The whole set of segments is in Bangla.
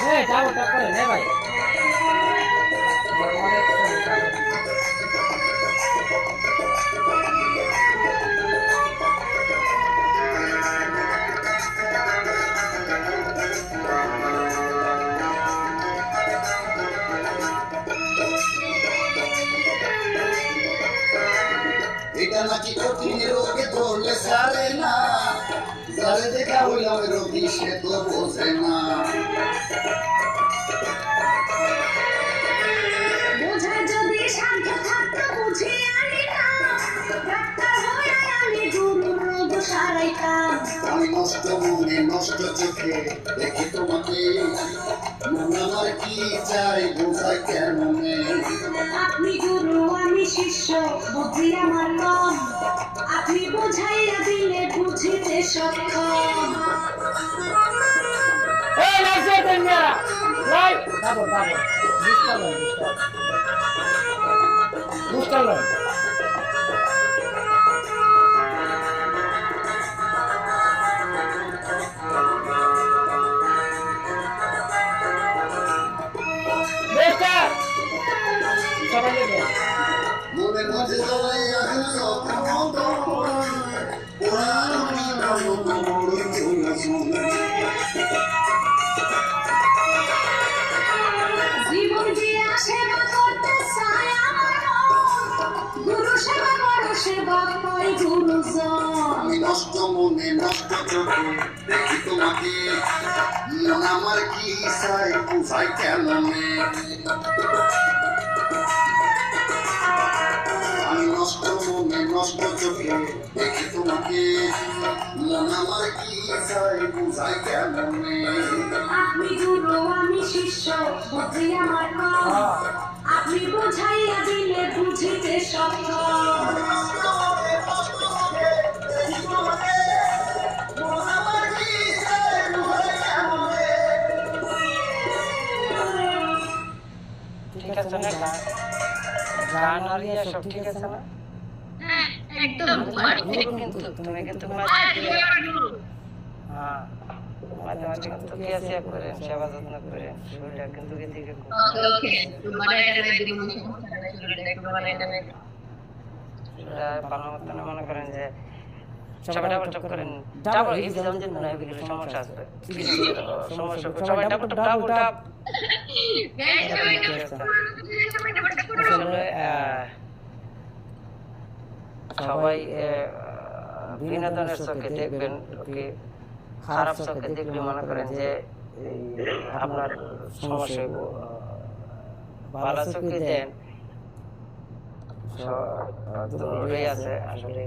হ্যাঁ যাবো টক করে নে ভাই এটা নাকি কঠিন রোগে ধরলে সারে না, যারে দেখা হইলাম রোগী সে তো বোঝে না। বোঝায় যদি শান্ত থাকতো বুঝি আমি না, ডাক্তার হয়ে আমি গুরু রোগ সারাইতাম। আমি নষ্ট মনে নষ্ট চোখে দেখি তোমাকে, মন আমার কি চাই বোঝায় কেমনে। আপনি গুরু আমি শিষ্য বুদ্ধি আমার কম, আপনি বুঝাইয়া দিলে বুঝিতে সক্ষম। এই নাইছে দুনিয়া ভাই যাবো যাবো বুঝতে মনের মাঝে জ্বলাই আগুন অপমত, পুরানি নবমরি চুলাচুল। জীবন দিয়া সেবা করতে চায় আমার মন, গুরু সেবা করো সেবা হয় গুরুজন। আমি নষ্ট মনে নষ্ট চোখে দেখি তোমাকে, মন আমার কি চাই বোঝায় কেমনে। আমি নষ্ট মনে নষ্ট চোখে দেখি তোমাকে, মন আমার কি চাই বোঝায় কেমনে। আপনি গুরু আমি শিষ্য বুদ্ধি আমার কম, আপনি বুঝাইয়া দিলে বুঝিতে সক্ষম। ঠিক আছে না গান আর ইয়া সব ঠিক আছে না হ্যাঁ একদম পারফেক্ট। কিন্তু তুমি কিন্তু হ্যাঁ মাঝে মাঝে কিন্তু কি আছে করে সেবা যত্ন করে শরীরটা কিন্তু এদিকে ওকে ওকে তোমার এটা দিদি মুশকিল শুরু দেখো মানে এটা ভালো মতন মনে করেন যে সবাই ডাবল টপ করেন ডাবল এই যেমন যে মনে হয় সমস্যা আছে সমস্যা সবাই ডাবল টপ আসলে সবাই বিনোদনের চোখে দেখবেন ওকে খারাপ চোখে দেখলে মনে করেন যে আপনার সমস্যা ভালো চোখে দেন দূরে আছে আসলে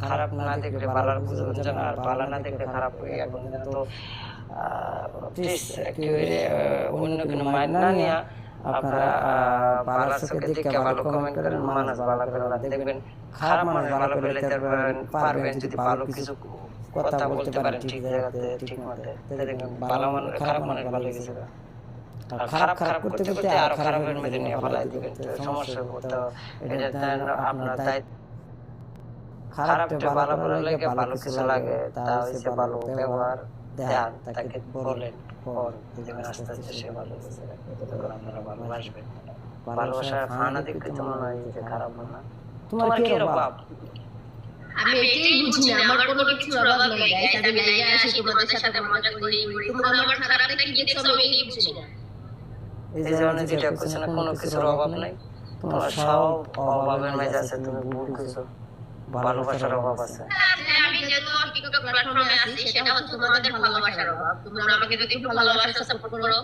খারাপ না দেখলে ভালো বুঝবেন না আর ভালো না দেখলে খারাপ হয়ে এখন তো প্লিজ একেবারে অন্য কোনো মাইন্ড না নিয়ে আপনারা ভালো চোখে দেখে ভালো কমেন্ট করেন মানুষ ভালো করে দেখবেন খারাপ মানুষ ভালো করে নিতে পারবেন যদি ভালো কিছু কথা বলতে পারেন ঠিক জায়গাতে ঠিক মতো দেখবেন ভালো মানুষ খারাপ মানুষ ভালো লেগেছে খারাপ খারাপ করতে করতে আর খারাপের মধ্যে নিয়ে ফেলাই দিবেন সমস্যা তো এটা আপনার দায়িত্ব খারাপটা ভালো করে লাগে ভালো কিছু লাগে তা হচ্ছে ভালো ব্যবহার দেন তাকে বলেন পর দেখবেন আস্তে আস্তে সে ভালো হচ্ছে তখন আপনারা ভালোবাসবেন ভালোবাসার ফানা দেখতে তো মনে হয় যে খারাপ না তোমার কি অভাব আমি এটাই বুঝি না আমার কোনো কিছু অভাব নেই গাইস আমি লাইভে আসি তোমাদের সাথে মজা করি তোমরা আমার খারাপটা কি দেখছো আমি এই বুঝি না এই যে যেটা কিছু না কোনো কিছুর অভাব নাই তোমার সব অভাবের মাঝে আছে তুমি ভুল কিছু ভালোবাসার অভাব আছে আমি যেহেতু টিকটক প্ল্যাটফর্মে আছি সেটা হচ্ছে তোমাদের ভালোবাসার অভাব তোমরা আমাকে যদি একটু ভালোবাসা সাপোর্ট করো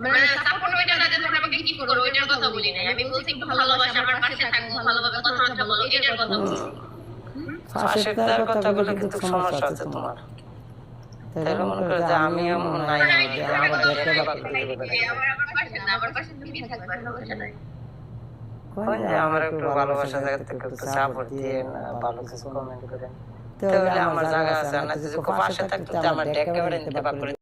মানে সাপোর্ট ওইটা না তোমরা আমাকে কি করো ওইটার কথা বলি না আমি বলছি একটু ভালোবাসা আমার পাশে থাকো ভালোভাবে কথাবার্তা বলো এটার কথা বলছি পাশে তার কথা বলে কিন্তু সমস্যা আছে তোমার তাহলে মনে করে যে আমি নাই আমার দেখতে বাকি আমার পাশে তুমি থাকবে ভালোবাসা নাই আমার একটু ভালোবাসা জায়গা থেকে একটু সাপোর্ট দিয়ে ভালো কিছু কমেন্ট করেন তাহলে আমার জায়গা আছে না যদি পাশে থাকতো আমার ডেকে বেড়ে নিতে পারবে